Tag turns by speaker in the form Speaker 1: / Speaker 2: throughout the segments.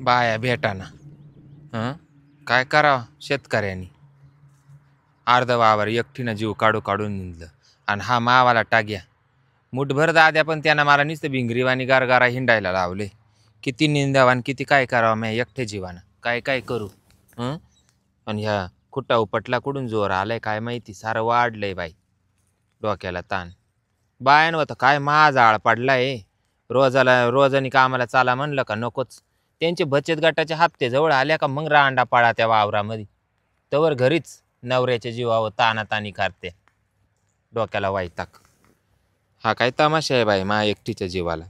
Speaker 1: बाया भेटाना. काय करावं शेतकऱ्यांनी. अर्ध वावर एकटीनं जीव काढून निंदलं आणि हा मावाला टाग्या मुठभर दाद्या पण त्यानं मला नुसतं भिंगरीवाणी गारगारा हिंडायला लावले. किती निंदावान किती काय करावं मी एकटे जीवानं काय काय करू. आणि ह्या खुट्टा उपटला कुठून जोर आलाय काय माहिती. सारं वाढलंय बाई डोक्याला ताण. बायानं होतं काय महाजाळ पडलाय. रोजानी कामाला चाला म्हणलं का नकोच. त्यांचे बचत गटाचे हप्ते जवळ आल्या का मग रांडा पाळा त्या वावरामध्ये. तवर घरीच नवऱ्याच्या जीवावर तानातानी करते. डोक्याला वैताग. हा काय तमाशा आहे बाई मा एकटीच्या जीवाला.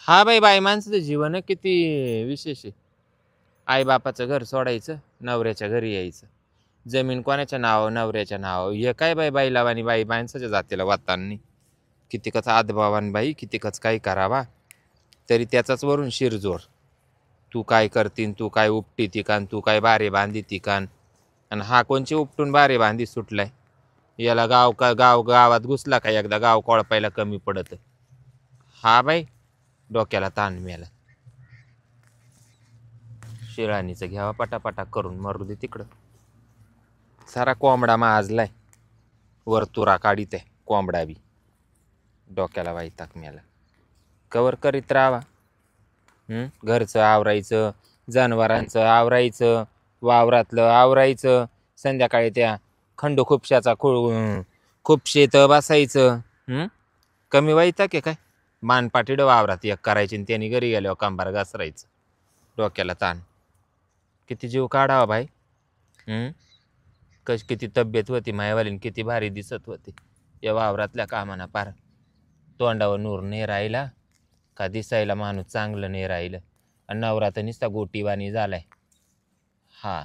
Speaker 1: हा बाई माणसाचं जीवन किती विशेष आहे. आईबापाचं घर सोडायचं नवऱ्याच्या घरी यायचं. जमीन कोणाच्या नाव नवऱ्याच्या नाव. हे काय बाई लावानी बाई माणसाच्या जातीला वातांनी. कितीकच आदभावान बाई कितीकच काही करावा तरी त्याचाच वरून शिरजोर. तू काय करतीन तू काय उपटी तिकान तू काय बारे बांधी तिकान. आणि हा कोणची उपटून बारे बांधी सुटलाय. याला गावात घुसला का एकदा गाव कोळपायला कमी पडत. हा बाई डोक्याला ताण मेला. शिळानीचं घ्यावा पटापटा करून मरू दे तिकडं. सारा कोंबडा माजलाय वरतुरा काढीत आहे कोंबडा बी. डोक्याला वैताग मेला. कवर करीत राहावा. घरचं आवरायचं जनावरांचं आवरायचं वावरातलं आवरायचं. संध्याकाळी त्या खंडू खुपशाचा खुपशेत बसायचं. कमी वैताग आहे काय. मानपाटीड वावरात एक करायची आणि त्यांनी घरी गेल्यावर कंबार घसरायचं. डोक्याला ताण. किती जीव काढावा बाई. किती तब्येत होती मायवालीन किती भारी दिसत होती या वावरातल्या कामाना. पार तोंडावर नूर नाही राहिला का दिसायला माणूस चांगलं नाही राहिलं. आणि नवरा तर नुसता गोटीवाणी झालाय. हा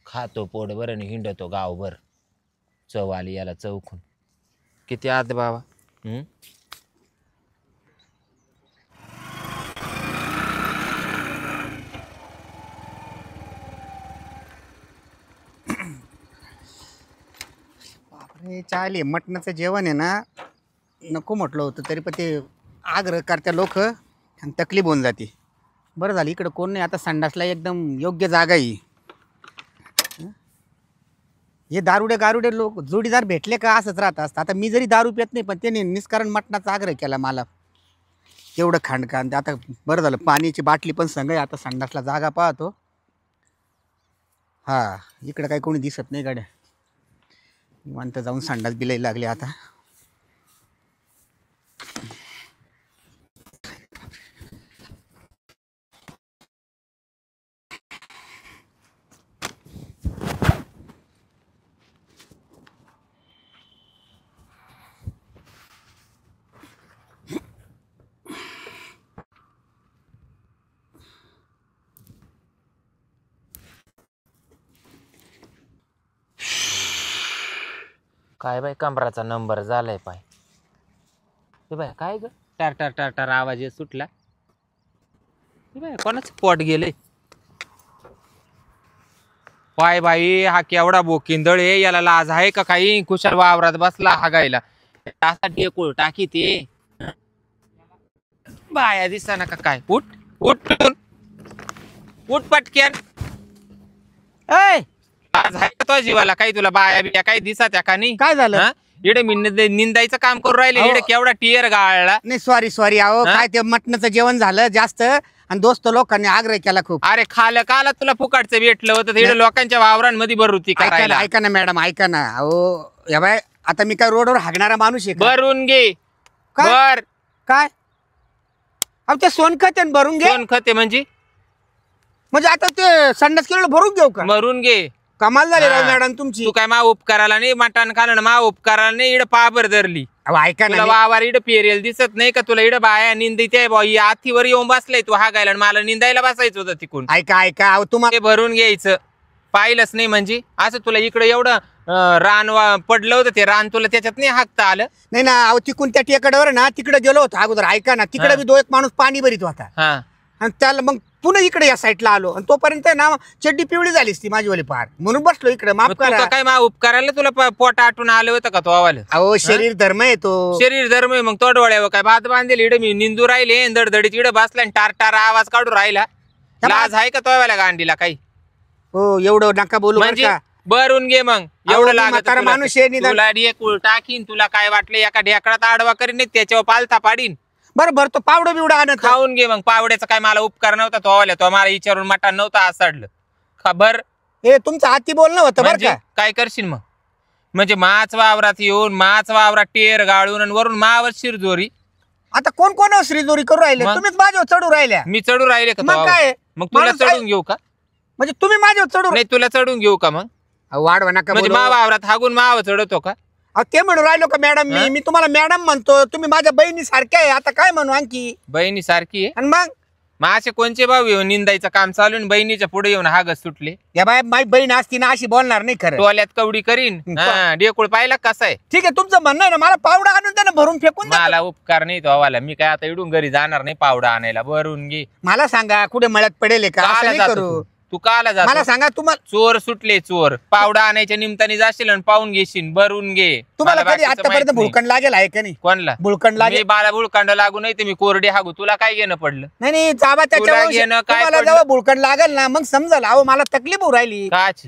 Speaker 1: खातो पोट बरं आणि हिंडतो गावभर. चव आली याला चौकून. किती आत बाबा.
Speaker 2: बापरे चाले मटणाचं जेवण आहे ना नको म्हटलं होतं तरी पण ते आग्रह करत्या लोक आणि तकलीफ होऊन जाते. बरं झालं इकडं कोण नाही. आता संडासला एकदम योग्य जागा आहे. हे गारुडे लोक जोडीदार भेटले का असंच राहत असतं. आता मी जरी दारू पित नाही पण त्याने निष्कारण मटणाचा आग्रह केला मला. तेवढं खांडकान. आता बरं झालं पाण्याची बाटली पण संग आहे. आता संडासला जागा पाहतो. हा इकडं काही कोणी दिसत नाही गाड्या. निवांत जाऊन संडास बिलायला लागले आता.
Speaker 1: काय बाई कंबराचा नंबर झालाय पाय. हे बाय काय ग टार आवाज सुटला. हे बाय कोणाच पोट गेले पाय बाई. हा केवढा बोकिंदळ आहे. याला लाज आहे का काही. कुशाल वावरात बसला हागायला. असा टेकूळ टाकी ते बाया दिसताना का काय. उठ उठ उठ पटक्यान. लाज आहे का तो जीवाला काही. तुला बाया बिया काही दिसत का नाही.
Speaker 2: काय झालं.
Speaker 1: इकडे मी निंदायचं काम करून राहिले. इकडे केवढा टियर गाळला.
Speaker 2: नाही सॉरी अहो काय ते मटणाचं जेवण झालं जास्त आणि दोस्त लोकांनी आग्रह केला खूप.
Speaker 1: अरे खालं काला तुला फुकाटचं भेटलं होतं. इकडे लोकांच्या वावरांमध्ये भरवती करायला.
Speaker 2: ऐका ना मॅडम ऐका ना. अहो या बाय आता मी काय रोडवर हागणारा माणूस आहे का?
Speaker 1: भरून घे.
Speaker 2: काय?
Speaker 1: बर
Speaker 2: काय अहो ते सोनखत आहे, भरून घे.
Speaker 1: कोण खते म्हणजे
Speaker 2: आता ते संडास केलेलं भरून घेऊ का?
Speaker 1: भरून घे.
Speaker 2: कमाल झाली राव
Speaker 1: हा.
Speaker 2: मॅडम तुमची.
Speaker 1: तू काय मा उपकाराला नाही मटण खाल्लं मा उपकाराला नाही. इकडे पाबर धरली.
Speaker 2: अहो ऐका
Speaker 1: तुला
Speaker 2: ना
Speaker 1: वावर इकडे पेरेल दिसत नाही का. तुला इकडे बाया निंदिते आथीवर येऊन बसलाय तू हागायला आणि मला निंदायला बसायचं होतं तिकून.
Speaker 2: ऐका अहो तुम्हाला
Speaker 1: ते भरून घ्यायचं. पाहिलंच नाही म्हणजे असं तुला इकडे एवढं रान पडलं होतं. ते रान तुला त्याच्यात नाही हाकता आलं.
Speaker 2: नाही ना अहो तिकून त्या टेकडावर ना तिकडे गेलो होतो अगोदर. ऐका ना तिकडे बी एक माणूस पाणी भरीत होता
Speaker 1: हा
Speaker 2: आणि त्याला मग पुन्हा इकडे या साईडला आलो आणि तोपर्यंत ना चड्डी पिवळी झालीस ती माझीवाली पार. म्हणून बसलो इकडे. माफ
Speaker 1: मग
Speaker 2: करा.
Speaker 1: तू काय मा उपकाराला तुला पोट आटून आलं होतं का तो आवाला.
Speaker 2: अहो शरीर धर्म आहे तो.
Speaker 1: शरीर धर्म आहे. मग तो डोळ्यावर काय भात बांधेल. इकडे मी निंदू राहिले दडदडीत इकडे बसला आणि टार आवाज काढून राहिला. लाज आहे का तोवाल्या गांडीला काही?
Speaker 2: हो एवढं नका बोलू बरं
Speaker 1: म्हणजे
Speaker 2: का.
Speaker 1: भरून घे मग
Speaker 2: अहो,
Speaker 1: एवढं
Speaker 2: मी
Speaker 1: लागत
Speaker 2: म्हातारा
Speaker 1: तुला.
Speaker 2: माणूस आहे निदान.
Speaker 1: तुला डेकुळ टाकीन. तुला काय वाटलं एका ढेकळात आडवा करीन नाही त्याच्यावर पालथा पाडीन.
Speaker 2: बरं बरं तो पावडं बिवडं आणत
Speaker 1: खाऊन घे मग. पावड्याचा काय मला उपकार नव्हता तो आल्या तो मला विचारून मटण नव्हतं आसडलं खबर.
Speaker 2: हे तुमचं हाती बोलणं होतं बरं
Speaker 1: म्हणजे
Speaker 2: का.
Speaker 1: काय करशील मग? म्हणजे माच वावरात येऊन माच वावरात टेर गाळून आणि वरून मावर शिरजोरी.
Speaker 2: आता कोण कोण श्रीजोरी करू राहिले?
Speaker 1: मग?
Speaker 2: तुम्हीच माझ्यावर चढू राहिल्या.
Speaker 1: मी चढू राहिले का
Speaker 2: मग
Speaker 1: तो?
Speaker 2: काय?
Speaker 1: मग तुला
Speaker 2: माणूस काय-
Speaker 1: चढून घेऊ का?
Speaker 2: म्हणजे तुम्ही माझ्यावर चढू
Speaker 1: नाही तुला चढून घेऊ का मग?
Speaker 2: वाढवा नका
Speaker 1: म्हणजे
Speaker 2: बोलू.
Speaker 1: मा वावरात हागून माव चढवतो का?
Speaker 2: अहो, ते म्हणून राहिलो का मॅडम
Speaker 1: हा?
Speaker 2: मी तुम्हाला मॅडम म्हणतो. तुम्ही माझ्या बहिणी सारख्या आहे. आता काय म्हणू आणखी?
Speaker 1: बहिणी सारखी आहे.
Speaker 2: आणि मग
Speaker 1: मग असे कोणचे भाऊ येऊन निंदायचं काम चालू आहे, बहिणीच्या पुढे येऊन हागच सुटले.
Speaker 2: या बाय माझी बहीण असती ना अशी बोलणार नाही खरं.
Speaker 1: टोल्यात कवडी करीन. हा, डेकुळ पाहिला कसा आहे?
Speaker 2: ठीक आहे तुमचं म्हणणं आहे ना. मला पावडा आणून द्या ना भरून फेकून द्या.
Speaker 1: मला उपकार नाही तो वाला. मी काय आता इडून घरी जाणार नाही पावडा आणायला. भरून घे.
Speaker 2: मला सांगा कुठे मळ्यात पडेल का? असं
Speaker 1: काला
Speaker 2: नाही
Speaker 1: जातो
Speaker 2: करू.
Speaker 1: तू काला
Speaker 2: मला
Speaker 1: जातो?
Speaker 2: सांगा तुम्हाला
Speaker 1: चोर सुटले चोर. पावडा आणायच्या निमित्ताने जाशील आणि पाहून घेशील. भरून घे.
Speaker 2: तुम्हाला
Speaker 1: मला
Speaker 2: कधी
Speaker 1: बाकीचं माहित
Speaker 2: आतापर्यंत
Speaker 1: नाही.
Speaker 2: भुळकण लागेल आहे का नाही?
Speaker 1: कोणला?
Speaker 2: भुळकण
Speaker 1: मी
Speaker 2: लागेल
Speaker 1: बाला बुळकांड लागू नाही ते मी कोरडे हागू. तुला काय घेणं पडलं?
Speaker 2: नाही जाबा त्याच्या
Speaker 1: घेणं काय
Speaker 2: तुम्हाला
Speaker 1: पडलं?
Speaker 2: जेव्हा भुळकण लागेल ना मग समजाल. अहो मला तकलीफ होऊ राहिली.
Speaker 1: काच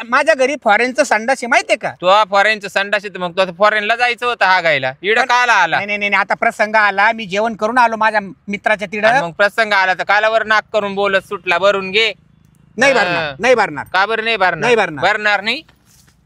Speaker 2: माझ्या घरी फॉरेनचं संडास आहे माहितीये का?
Speaker 1: तो फॉरेनचं संडास येतं मग तो फॉरेनला जायचं होतं हागायला. इड काला आला?
Speaker 2: नाही नाही नाही आता प्रसंग आला. मी जेवण करून आलो माझ्या मित्राच्या
Speaker 1: आणि
Speaker 2: तिथं.
Speaker 1: मग प्रसंग आला तर कालावर नाक करून बोलत सुटला. भरून घे.
Speaker 2: नाही
Speaker 1: हा.
Speaker 2: भरणार नाही भरणार.
Speaker 1: का बरं नाही भरणार?
Speaker 2: नाही भरणार.
Speaker 1: भरणार नाही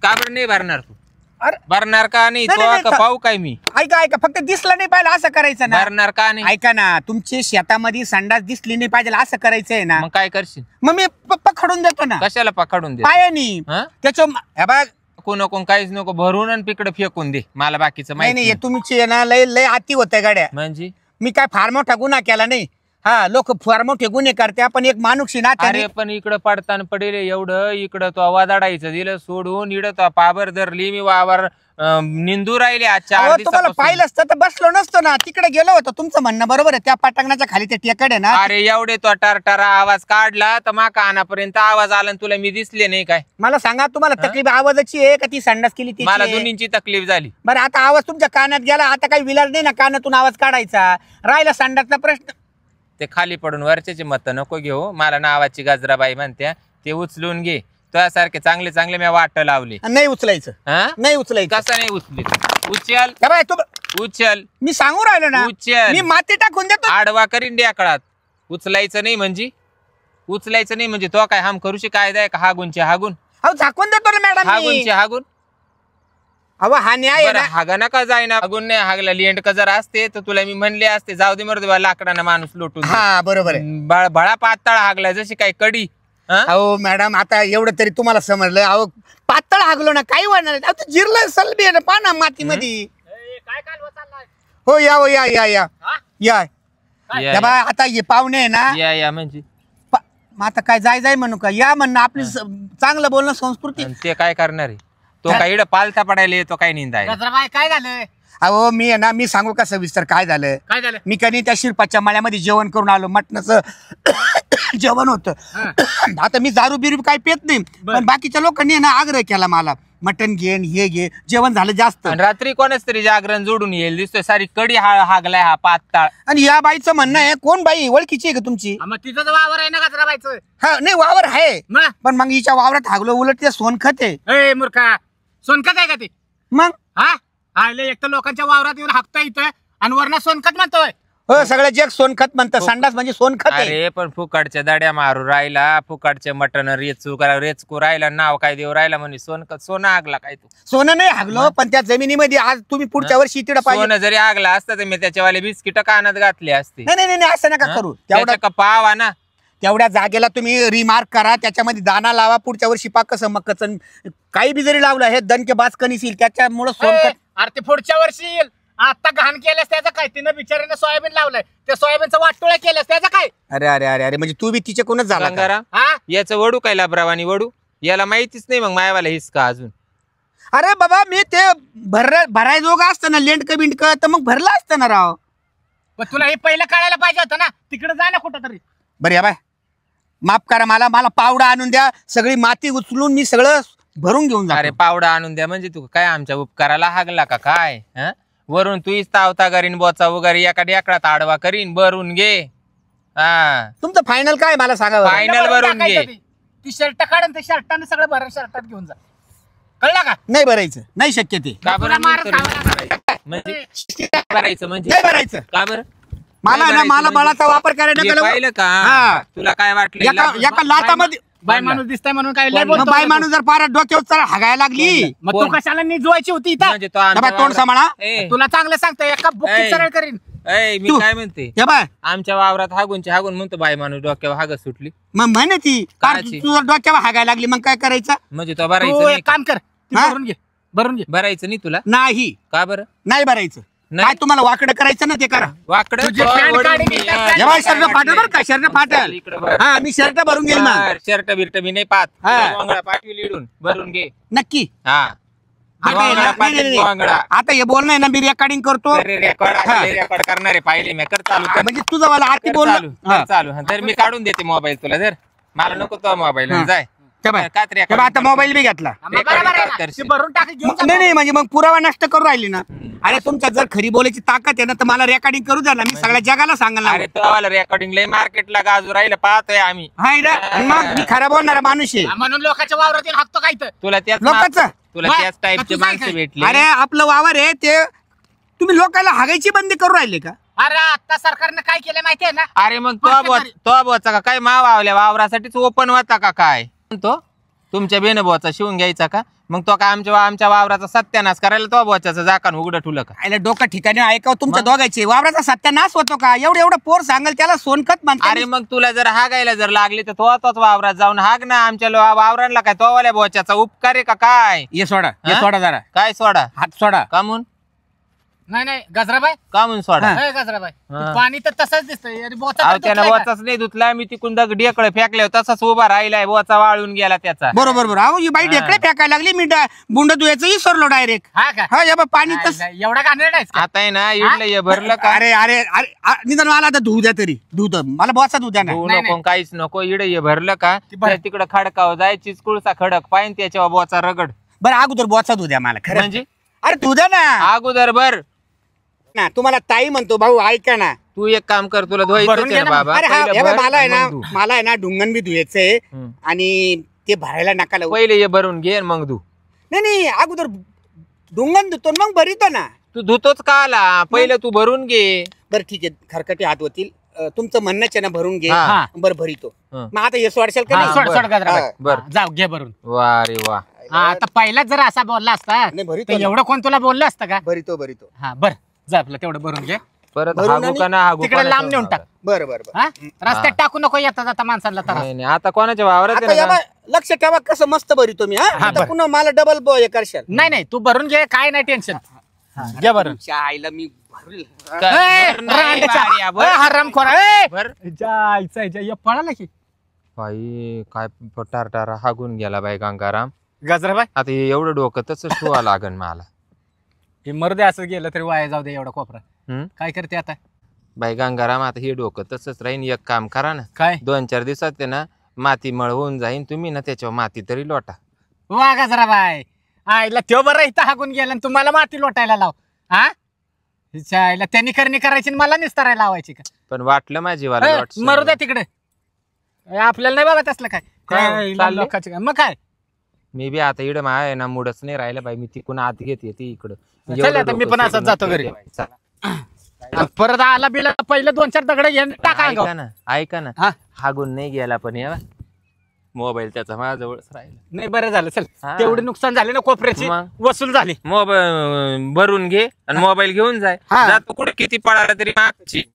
Speaker 1: का बरं नाही भरणार तू?
Speaker 2: अरे
Speaker 1: भरणार का नाही?
Speaker 2: नाही,
Speaker 1: तो
Speaker 2: नाही,
Speaker 1: का
Speaker 2: नाही.
Speaker 1: पाहू काय मी?
Speaker 2: ऐका ऐका फक्त दिसलं नाही पाहिजे असं करायचं ना.
Speaker 1: भरणार का नाही?
Speaker 2: ऐका ना तुमची शेतामध्ये संडास दिसली नाही पाहिजे असं करायचंय ना.
Speaker 1: मग काय करशील?
Speaker 2: मग मी पकडून देतो ना
Speaker 1: कशाला पकडून दे?
Speaker 2: पायानी.
Speaker 1: हा?
Speaker 2: त्याच्या हे बघ
Speaker 1: नको नको काहीच नको. भरून आणि तिकडे फेकून दे. मला बाकीचं
Speaker 2: नाही
Speaker 1: माहिती
Speaker 2: नाही
Speaker 1: नाही.
Speaker 2: हे तुमची आहे ना लय लय अति होत गाड्या.
Speaker 1: म्हणजे
Speaker 2: मी काय फार मोठा गुन्हा केला नाही. हा लोक फार मोठे गुन्हे करते आपण एक माणूस नात्याने.
Speaker 1: अरे पण इकडं पडताना पडेल एवढं. इकडं तो वादाडायचं दिलं सोडून. इकडं तो पाबर धरली. मी वावर निंदू राहिले आज 4
Speaker 2: अहो, तुम्हाला
Speaker 1: दिवसापासून.
Speaker 2: पाहिलं असतं तर बसलो नसतो ना. तिकडे गेलो होतो. तुमचं म्हणणं बरोबर आहे. त्या पटांगणाच्या खाली ते टेकड आहे ना.
Speaker 1: अरे एवढे तो टारटारा आवाज काढला तर मा कानापर्यंत आवाज आला आणि तुला मी दिसले नाही काय?
Speaker 2: मला सांगा तुम्हाला तकलीफ आवाजाची आहे का ती संडास केली ती?
Speaker 1: मला दोन्हींची तकलीफ झाली.
Speaker 2: बरं आता आवाज तुमच्या कानात गेला. आता काही विलाज नाही ना कानातून आवाज काढायचा. राहिला संडासचा प्रश्न.
Speaker 1: ते खाली पडून वरच्याची मत नको घेऊ. मला नावाची गजराबाई म्हणत्या ते उचलून घे. तुझ्यासारखे चांगले चांगले मी वाट लावले.
Speaker 2: नाही उचलायचं.
Speaker 1: हा?
Speaker 2: नाही उचलायचं.
Speaker 1: कसं नाही उचली? उचल
Speaker 2: हे बाय तू
Speaker 1: उचल
Speaker 2: मी सांगू राहिलो ना.
Speaker 1: उचल.
Speaker 2: मी माती टाकून देतो.
Speaker 1: आडवा करीन ढेकळात. उचलायचं नाही म्हणजे उचलायचं नाही म्हणजे तो काय हम करूशी कायदा आहे का? हागूनचे हागून
Speaker 2: अहो झाकून देतो ना मॅडम मी.
Speaker 1: हागूनचे हागून.
Speaker 2: अहो हा न्याय आहे
Speaker 1: बरं
Speaker 2: ना.
Speaker 1: हागा नका जाईना. हागून नाही हागला लेंड जर असते तर तुला मी म्हणले असते जाऊ दे मरते लाकडाना माणूस लोटून दे.
Speaker 2: हा बरोबर आहे.
Speaker 1: बळा पातळ हागला जशी काय कडी. हा?
Speaker 2: अहो मॅडम आता एवढं तरी तुम्हाला समजलं. अहो पातळ हागलो ना काही वाढणार नाही. अहो, जिरलं सलबी आहे ना पाना मातीमध्ये. हो या हो या या या या
Speaker 1: या,
Speaker 2: या बा आता हे पाहुणे आहे ना.
Speaker 1: या म्हणजे
Speaker 2: मग आता काय जाय जाय म्हणू का? या म्हणणं आपली चांगलं बोलणं संस्कृती.
Speaker 1: आणि ते काय करणार आहे? तो काय इकडं पालथा पडायला येतो काय निंदाय?
Speaker 2: काय झालं? अहो मी आहे ना मी सांगू का सविस्तर काय झालं?
Speaker 3: काय झालं?
Speaker 2: मी कधी त्या शिरपाच्या मळ्यामध्ये जेवण करून आलो. मटणाचं जेवण होतं. आता मी दारू बिरू काय पेत नाही. पण बाकीच्या लोकांनी ना आग्रह केला मला मटण घेन हे घे. जेवण झालं जास्त.
Speaker 1: आणि रात्री कोणाच तरी जागरण जोडून येईल दिसतोय. सारी कडी हागलाय हा पातळ.
Speaker 2: आणि या बाईचं म्हणणं आहे कोण बाई ओळखीची आहे का तुमची?
Speaker 3: मग तिथं वावर आहे ना गजराबाईचं.
Speaker 2: हा नाही वावर आहे
Speaker 3: मग
Speaker 2: पण मग हिच्या वावरात हागलो उलट ते सोनखत आहे.
Speaker 3: ए मूर्खा सोनखत आहे का ते?
Speaker 2: मग
Speaker 3: हा आले एक तर लोकांच्या वावरात येऊन हाकता इथं आणि वरना सोनखत म्हणतोय.
Speaker 2: हो सगळं जग सोनखत म्हणतं. संडास म्हणजे सोनखत आहे.
Speaker 1: अरे पण फुकाडच्या दड्या मारू राहिला. फुकाडचे मटण रेचकू राहिला. नाव काय देऊ राहिला म्हणे सोनं आगला काय तू?
Speaker 2: सोनं नाही हागलो पण त्या जमिनीमध्ये आज तुम्ही पुढच्या वर्षी तिकडे पाहिजे.
Speaker 1: सोनं जरी आगला असतं तर मी त्याच्यावाले बिस्किट कानात घातले असते.
Speaker 2: नाही नाही नाही असं नका करू.
Speaker 1: त्याच्या पावा ना
Speaker 2: तेवढ्या जागेला तुम्ही रिमार्क करा. त्याच्यामध्ये दाना लावा. पुढच्या वर्षी पाक कसं मक्कचं काही बी जरी लावलं हे दणके बाचकणीस येईल. त्याच्यामुळे सोनखत.
Speaker 3: अरे ते पुढच्या वर्षी येईल. आता घाण केल्यास त्याचं काय? तिनं बिचारीनं सोयाबीन लावलंय. त्या सोयाबीनचं वाटोळा केल्यास त्याचं काय?
Speaker 2: अरे अरे अरे अरे म्हणजे तू बी तिचे कोणच झाला का?
Speaker 1: गंगाराम
Speaker 3: हा
Speaker 1: याचं वडू काय लाभरावानी वडू? याला माहितीच नाही मग मायावाला हिसका अजून.
Speaker 2: अरे बाबा मी ते भरायजोग असतं ना लेंडक बिंडक तर मग भरलं असतं ना राव.
Speaker 3: पण तुला हे पहिलं कळायला पाहिजे होतं ना. तिकडे जा ना कुठं तरी.
Speaker 2: बरं या बाय माफ करा मला पावडा आणून द्या. सगळी माती उचलून मी सगळं भरून घेऊन
Speaker 1: अरे
Speaker 2: जातो.
Speaker 1: पावडा आणून द्या म्हणजे तू काय आमच्या उपकाराला हागला का काय? वरून तूच तावता करीन बोचा उगारी एका ढेकळात आडवा करीन. भरून घे. हा
Speaker 2: तुमचं फायनल काय मला सांगा बरं.
Speaker 1: फायनल भरून घे.
Speaker 3: टाकायचं ती शर्ट काढून ते शर्टाने सगळं भरण शर्टात घेऊन जा कळलं का
Speaker 2: नाही भरायचं नाही शक्य ते
Speaker 1: का
Speaker 3: तुला
Speaker 1: बरं
Speaker 3: मारच
Speaker 1: नंतर
Speaker 3: खावं लागलं.
Speaker 1: म्हणजे काय करायचं म्हणजे
Speaker 2: नाही भरायचं
Speaker 1: का बरं
Speaker 2: मला
Speaker 1: नाही
Speaker 2: ना मला
Speaker 1: भरायचं
Speaker 2: बळाचा वापर करायला
Speaker 1: हे
Speaker 2: नका लावू.
Speaker 1: पाहिलं का
Speaker 2: हा.
Speaker 1: तुला काय वाटलं
Speaker 2: एका लातामध्ये
Speaker 3: बाय माणूस दिसतंय म्हणून काय लय
Speaker 1: कोण?
Speaker 3: बोलतो
Speaker 2: मग बाई
Speaker 3: तू.
Speaker 2: माणूस जर पारा डोक्यावर चढ हागायला लागली
Speaker 3: मग तू
Speaker 1: कोण?
Speaker 3: कशाला निजवायची होती इथं
Speaker 1: म्हणजे तो
Speaker 2: या
Speaker 1: आमच्या
Speaker 2: बाय, तोंड
Speaker 1: वावरात-
Speaker 2: सांभाळा.
Speaker 1: ए,
Speaker 3: तुला चांगलं सांगतो एका बुक्कीत
Speaker 1: ए.
Speaker 3: सरळ करीन
Speaker 1: ए, मी
Speaker 2: तू.
Speaker 1: काय म्हणते
Speaker 2: या बाय
Speaker 1: आमच्या वावरात हागून म्हणतो बाई माणूस डोक्यावर हागत सुटली
Speaker 2: मग म्हणे ती पार
Speaker 1: काची?
Speaker 2: तुझ्या डोक्यावर हागायला लागली मग काय करायचं
Speaker 1: म्हणजे तो
Speaker 3: तू
Speaker 1: भरायचं नाही
Speaker 3: एक काम कर ती
Speaker 2: हा?
Speaker 3: भरून घे
Speaker 1: भरायचं नाही तुला
Speaker 2: नाही
Speaker 1: का बरं
Speaker 2: नाही भरायचं
Speaker 1: नाही?
Speaker 2: काय तुम्हाला वाकडं करायचं ना ते करा
Speaker 1: वाकडं
Speaker 3: तुझी पॅन्ट
Speaker 1: वडून
Speaker 3: काढी
Speaker 1: घे.
Speaker 3: मी, त्या पॅन्ट
Speaker 2: या बाय शर्ट फाटल बरं का शर्ट फाटल
Speaker 1: इकडं भर.
Speaker 2: हा मी शर्ट भरून घेईल मग
Speaker 1: भर, शर्ट बिर्ट मी नाही पाहत
Speaker 2: हा.
Speaker 1: तुला वांगडा पाठवी लिडून भरून घे
Speaker 2: नक्की
Speaker 1: हा
Speaker 2: आता आहे ना-
Speaker 1: वांगडा
Speaker 2: नाही,
Speaker 1: पाठवी,
Speaker 2: नाही,
Speaker 1: वांगडा.
Speaker 2: नाही. आता हे बोलणं आहे ना मी रेकॉर्डिंग करतो
Speaker 1: रेकॉर्ड करणारे पाहिले मी कर चालू कर
Speaker 2: म्हणजे तुझं मला आती
Speaker 1: कर
Speaker 2: बोल
Speaker 1: चालू कर चालू तर मी काढून देते मोबाईल तुला जर मला नको तो मोबाईल
Speaker 2: हा.
Speaker 1: जाय काय तरी
Speaker 2: आता मोबाईल बी घेतला
Speaker 3: बरोबर आहे ना? ती भरून टाक घेऊन जा.
Speaker 2: नाही नाही म्हणजे मग पुरावा नष्ट करू राहिली ना अरे तुमच्या जर खरी बोलायची ताकद आहे ना तर मला रेकॉर्डिंग करू द्या ना मी सगळ्या जगाला सांगायला
Speaker 1: अरे तो रेकॉर्डिंग लय मार्केटला गाजू राहिलं पाहतोय आम्ही
Speaker 2: हाय ना आणि मग मी खरा बोलणारा माणूस आहे
Speaker 3: म्हणून लोकांच्या वावरातील हाकतो काय तर
Speaker 1: तुला त्याच
Speaker 2: लोकांचं?
Speaker 1: तुला
Speaker 3: वा,
Speaker 1: त्याच टाईपचे
Speaker 3: तुझं
Speaker 1: माणसं
Speaker 3: काय?
Speaker 1: भेटले
Speaker 2: अरे आपलं वावर आहे ते तुम्ही लोकांना हागायची बंदी करू राहिले का
Speaker 3: अरे आता सरकारनं काय केलं माहितीये ना
Speaker 1: अरे मग
Speaker 3: प्रत्येक
Speaker 1: तो बोचा का काय मावावल्या वावरासाठीच ओपन होता का काय तो तुमच्या बेनबोचा शिवून घ्यायचा का मग तो का आमच्या वावराचा सत्यानाश करायला तो बोच्याचं जाकान उघडं ठुलं का
Speaker 2: आयला डोकं ठिकाणी ऐकाव तुमच्या दोघांचे वावराचा सत्यानाश होतो का एवढं पोर सांगाल त्याला सोनखत म्हणतात
Speaker 1: अरे मग तुला जर हागायला जर लागली तर तोच वावरात जाऊन हाग ना आमच्या वावरांना काय तो वाल्या बोच्याचा उपकार आहे का काय
Speaker 2: ये सोडा
Speaker 1: हा?
Speaker 2: सोडा जरा
Speaker 1: काय सोडा
Speaker 2: हात सोडा
Speaker 1: कामून
Speaker 3: नाही गजराबाई
Speaker 1: कामून सोडा
Speaker 2: हा.
Speaker 3: गजराबाई
Speaker 1: हा.
Speaker 3: पाणी तर तसंच दिसतंय अरे बोचा
Speaker 1: अहो
Speaker 3: तर
Speaker 1: त्यानं
Speaker 3: तुटलाय का?
Speaker 1: बोचाच नाही धुतला मी तिकून ढेकळे फेकले तसाच उभा राहिलाय बोचा वाळून गेला त्याचा
Speaker 2: बरोबर बरोबर अहो ही बाई
Speaker 1: हा.
Speaker 2: ढेकळे फेकायला लागली मी बुंड धुयाचं विसरलो डायरेक्ट
Speaker 3: हा का
Speaker 2: हा या बा पाणी तस
Speaker 3: एवढा घाणेरडा आहेस का?
Speaker 1: आता आहे ना इडलं हे भरलं का
Speaker 2: अरे अरे अरे निदान मला आता धुऊ द्या तरी धुऊ द्या मला बोचा धुऊ द्या ना
Speaker 1: धुवू
Speaker 3: नाही,
Speaker 1: नको काहीच नको इड हे भरलं का
Speaker 3: ती भर-
Speaker 1: तिकडं खडकाव जायचीच कुळसा खडक पाहिजे त्याच्यावर बोचा रगड
Speaker 2: बरं अगोदर बोचा धुऊ द्या मला खरं
Speaker 1: म्हणजे
Speaker 2: अरे धुऊ द्या ना
Speaker 1: अगोदर भर
Speaker 2: ना तुम्हाला ताई म्हणतो भाऊ ऐका ना
Speaker 1: तू एक काम कर तुला
Speaker 3: भरून
Speaker 1: धुवायचं
Speaker 3: घे
Speaker 1: ना
Speaker 3: ना
Speaker 1: बाबा
Speaker 2: अरे हा
Speaker 1: पहिलं
Speaker 2: हे बघ,
Speaker 1: भर,
Speaker 2: मला आहे ना
Speaker 1: मग धु.
Speaker 2: मला आहे ना ढुंगण बी धुयाचंय
Speaker 1: हम्म.
Speaker 2: आणि ते भरायला नका लावू
Speaker 1: पहिले हे भरून घे आणि मग धु
Speaker 2: नाही नाही अगोदर ढुंगण धुतो आणि मग भरितो ना
Speaker 1: तू धुतोच का आला पहिलं तू भरून घे
Speaker 2: बरं ठीक आहे खरकटे हात होतील तुमचं म्हणणंच आहे ना भरून घे
Speaker 1: हा.
Speaker 3: हा.
Speaker 2: बरं भरितो
Speaker 1: हं.
Speaker 2: मग आता हे सोडशाल का
Speaker 3: हा,
Speaker 2: नाही?
Speaker 3: सोड
Speaker 1: बर.
Speaker 3: सोड गजराबाई
Speaker 2: हा.
Speaker 1: बर
Speaker 3: जाऊ घे भरून
Speaker 1: वा रे वा
Speaker 3: हा, आता पहिलाच जर असा बोलला असता
Speaker 2: नाही भरितो
Speaker 3: तर
Speaker 2: ना.
Speaker 3: एवढं कोण तुला बोललं असतं का
Speaker 2: भरितो
Speaker 3: हा बर जा आपलं तेवढं भरून घे
Speaker 1: परत
Speaker 2: भरून
Speaker 1: हागू
Speaker 2: आणि
Speaker 1: का ना हागू
Speaker 3: तिकडे
Speaker 1: कोणाच्या
Speaker 3: लांब नेऊन टाक
Speaker 2: बरं बरं बरं
Speaker 3: हा रस्त्यात टाकू नको येता जाता माणसाला तर
Speaker 1: नाही नाही, आता कोणाच्या वावरात
Speaker 2: आता
Speaker 1: आहे
Speaker 2: या
Speaker 1: ना?
Speaker 2: बा, लक्ष ठेवा कसं मस्त भरितो मी
Speaker 3: हा,
Speaker 2: हा आता
Speaker 3: बरं.
Speaker 2: पुन्हा मला डबल हे करशाल
Speaker 3: नाही नाही तू भरून घे काय नाही टेन्शन घे भरून
Speaker 2: तुमच्या आईला मी भरल
Speaker 1: भर नाही, बाळ्या, भर.
Speaker 3: हरामखोरा
Speaker 1: भर.
Speaker 3: पळाला की
Speaker 1: बाई काय टार हागून गेला बाई गंगाराम
Speaker 3: गजराबाई
Speaker 1: आता हे एवढं डोकं तसंच ठेवा लागन मला
Speaker 3: हे मर्दे असं गेलं तरी वाया जाऊ दे एवढा कोपरा
Speaker 1: हम्म?
Speaker 3: काय करते आता
Speaker 1: बाई गंगाराम आता हे डोकं तसंच राहीन एक काम करा ना
Speaker 3: काय
Speaker 1: 2-4 दिवसात ते ना माती मळ होऊन जाईन तुम्ही ना त्याच्यावर माती तरी लोटा
Speaker 3: वा गजराबाई आईला त्यो बरं इथं हाकून गेला आणि तुम्हाला माती लोटायला लाव हा हिच्या आईला त्यांनी करणी करायची आणि मला निस्तारायला लावायची का
Speaker 1: पण वाटलं माझी वाला
Speaker 3: ए,
Speaker 1: लोट
Speaker 3: मरू द्या तिकडे आपल्याला नाही बघत असलं काय
Speaker 1: काय,
Speaker 3: हिला
Speaker 1: चालले?
Speaker 3: लोकांचं काय? मग काय
Speaker 1: मी बी आता इकडं आहे ना मुडच नाही राहिलं बाई मी तिकून आत घेते ती इकडं
Speaker 3: चल आता मी पण असंच जातो घरी. आणि परत आला बिला पहिलं 2-4 दगड घेऊन टाका अंगावर.
Speaker 1: ऐका ना
Speaker 3: हा
Speaker 1: हागून नाही गेला पण या मोबाईल त्याचा माझ्याजवळच राहिला
Speaker 3: नाही बरं झालं चल
Speaker 1: हा.
Speaker 3: तेवढे नुकसान झाले ना कोपऱ्याची
Speaker 1: मग?
Speaker 3: वसूल झाली
Speaker 1: मोबाईल भरून घे आणि मोबाईल घेऊन जाय
Speaker 2: हा.
Speaker 1: जातो कुठे किती पळाला तरी मागची